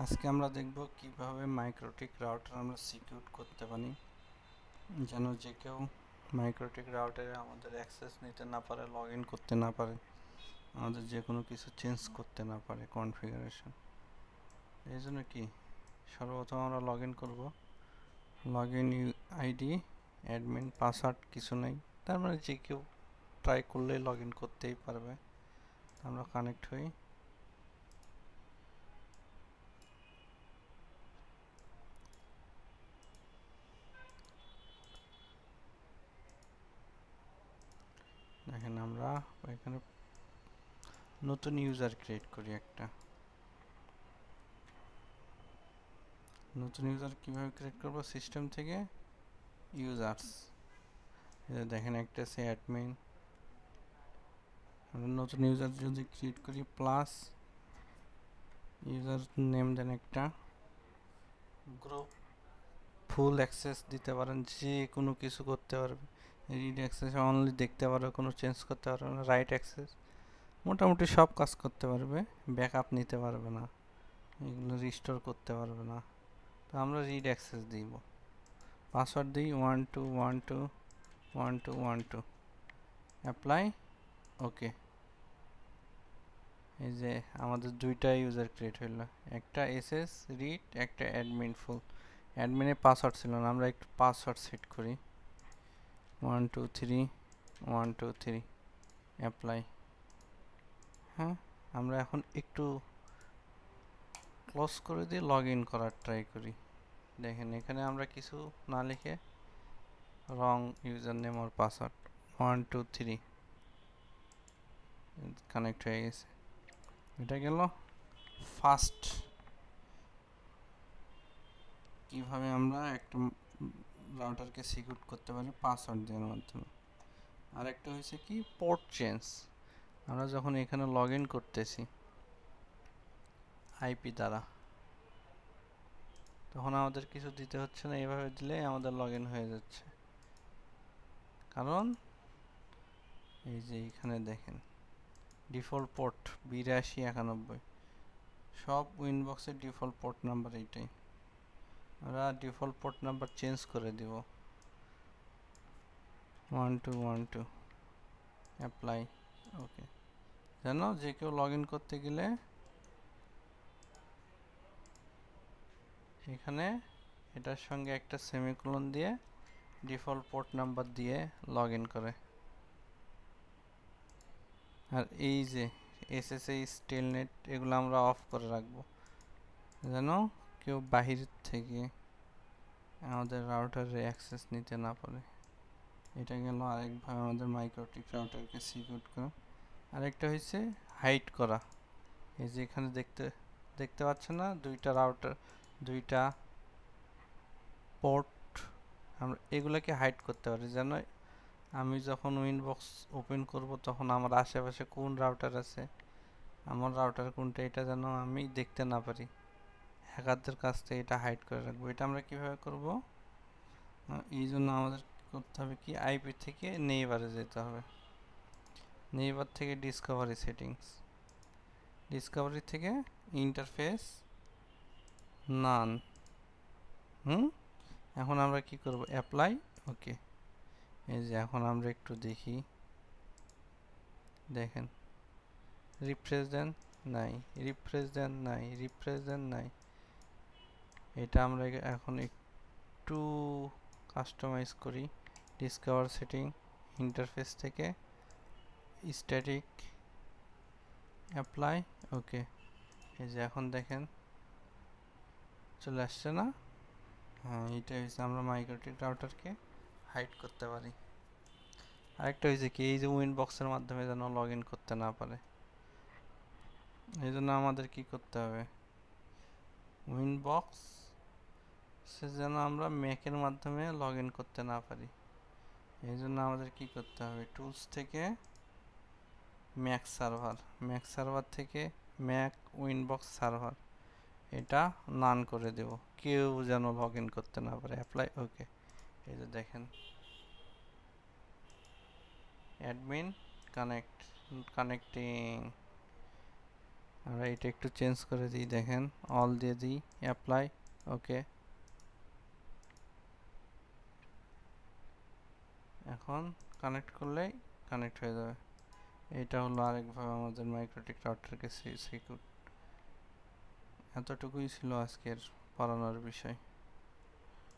আজকে আমরা দেখব কিভাবে মাইক্রোটিক রাউটার আমরা সিকিউর করতে পারি যেন যে কেউ মাইক্রোটিক রাউটারে আমাদের অ্যাক্সেস নিতে না পারে, লগ ইন করতে না পারে, আমাদের যে কোনো কিছু চেঞ্জ করতে না পারে কনফিগারেশন। এই জন্য কি সর্বপ্রথম আমরা লগ ইন করবো। Log in ID, admin, password কিছু নেই, তার মানে যে কেউ ট্রাই করলেই লগ ইন করতেই পারবে। আমরা কানেক্ট হই। দেখেন আমরা এখানে নতুন ইউজার ক্রিয়েট করি একটা। নতুন ইউজার কিভাবে ক্রিয়েট করব? সিস্টেম থেকে ইউজার্স, দেখেন একটা আছে অ্যাডমিন। আমরা নতুন ইউজার যদি ক্রিয়েট করি প্লাস ইউজার নেম দেন একটা, গ্রুপ, ফুল অ্যাক্সেস দিতে পারেন, যে কোনো কিছু করতে পারবে। রিড অ্যাক্সেস অনলি দেখতে পারবে, কোনো চেঞ্জ করতে পারবে না। রাইট অ্যাক্সেস মোটামুটি সব কাজ করতে পারবে, ব্যাকআপ নিতে পারবে না, এগুলো রিস্টোর করতে পারবে না। তো আমরা রিড অ্যাক্সেস দিব। পাসওয়ার্ড দিই 12121212, অ্যাপ্লাই, ওকে। এই যে আমাদের দুইটা ইউজার ক্রিয়েট হইলো, একটা এসএস রিড, একটা অ্যাডমিন ফুল। অ্যাডমিনের পাসওয়ার্ড ছিল না, আমরা একটু পাসওয়ার্ড সেট করি 123123, অ্যাপ্লাই। হ্যাঁ, আমরা এখন একটু ক্লোজ করে দিয়ে লগ ইন করার ট্রাই করি। দেখেন এখানে আমরা কিছু না লিখে রং ইউজার নেম আর পাসওয়ার্ড 123 কানেক্ট হয়ে গেছে। এটা গেল ফার্স্ট কিভাবে আমরা একটা রাউটারকে সিকিউর করতে পারি পাসওয়ার্ড দেওয়ার মাধ্যমে। আরেকটা হয়েছে কি পোর্ট চেঞ্জ। আমরা যখন এখানে লগ ইন করতেছি আইপি দ্বারা, তখন আমাদের কিছু দিতে হচ্ছে না, এইভাবে দিলে আমাদের লগ ইন হয়ে যাচ্ছে। কারণ এই যে এখানে দেখেন ডিফল্ট পোর্ট 8291, সব উইনবক্সের ডিফল্ট পোর্ট নাম্বার এইটাই। আমরা ডিফল্ট পোর্ট নাম্বার চেঞ্জ করে দিব 1212, অ্যাপ্লাই, ওকে। যেন যে কেউ লগ ইন করতে গেলে এখানে এটার সঙ্গে একটা সেমিকোলন দিয়ে ডিফল্ট পোর্ট নাম্বার দিয়ে লগ ইন করে। আর এই যে এসএসএইচ টেলনেট এগুলো আমরা অফ করে রাখবো, যেন কেউ বাহির থেকে আমাদের রাউটারে অ্যাক্সেস নিতে না পারে। এটা গেল আরেকভাবে আমাদের মাইক্রোটিক রাউটারকে সিকিউর করা। আরেকটা হচ্ছে হাইড করা। এই যে এখানে দেখতে পাচ্ছেন না, দুইটা রাউটার, দুইটা পোর্ট, আমরা এগুলোকে হাইড করতে পারি, যেন আমি যখন উইনবক্স ওপেন করব তখন আমার আশেপাশে কোন রাউটার আছে, আমার রাউটার কোনটা, এটা যেন আমি দেখতে না পারি। হ্যাকারদের কাছ থেকে এটা হাইড করে রাখবো। এটা আমরা কিভাবে করব? এই জন্য আমাদের করতে হবে কি, আইপি থেকে নেইবারে যেতে হবে। নেইবার থেকে ডিসকভারি সেটিংস, ডিসকভারি থেকে ইন্টারফেস নান। এখন আমরা কি করব? অ্যাপ্লাই, ওকে। এই যে এখন আমরা একটু দেখি, দেখেন রিফ্রেশ দেন, নাই, রিফ্রেশ দেন, নাই, রিফ্রেশ দেন, নাই। এটা আমরা এখন একটু কাস্টমাইজ করি। ডিসকভার সেটিং, ইন্টারফেস থেকে স্ট্যাটিক, অ্যাপ্লাই, ওকে। এই যে এখন দেখেন চলে আসছে না? হ্যাঁ, এইটা হচ্ছে আমরা মাইক্রোটিক রাউটারকে হাইড করতে পারি। আরেকটা হয়েছে কি, এই যে উইনবক্সের মাধ্যমে যেন লগ ইন করতে না পারে, এই জন্য আমাদের কি করতে হবে? উইনবক্স সে যেন আমরা ম্যাকের মাধ্যমে লগ ইন করতে না পারি, এই জন্য আমাদের কি করতে হবে? টুলস থেকে ম্যাক সার্ভার, ম্যাক সার্ভার থেকে ম্যাক উইনবক্স সার্ভার, এটা নান করে দেব, কেউ যেন লগ ইন করতে না পারে। অ্যাপ্লাই, ওকে। এই যে দেখেন অ্যাডমিন কানেক্টিং, আমরা এটা একটু চেঞ্জ করে দিই, দেখেন অল দিয়ে দিই, অ্যাপ্লাই, ওকে। এখন কানেক্ট করলেই কানেক্ট হয়ে যাবে। এটা হলো আরেকভাবে আমাদের মাইক্রোটিক রাউটারকে সিকিউর। এতটুকুই ছিল আজকের পড়ানোর বিষয়।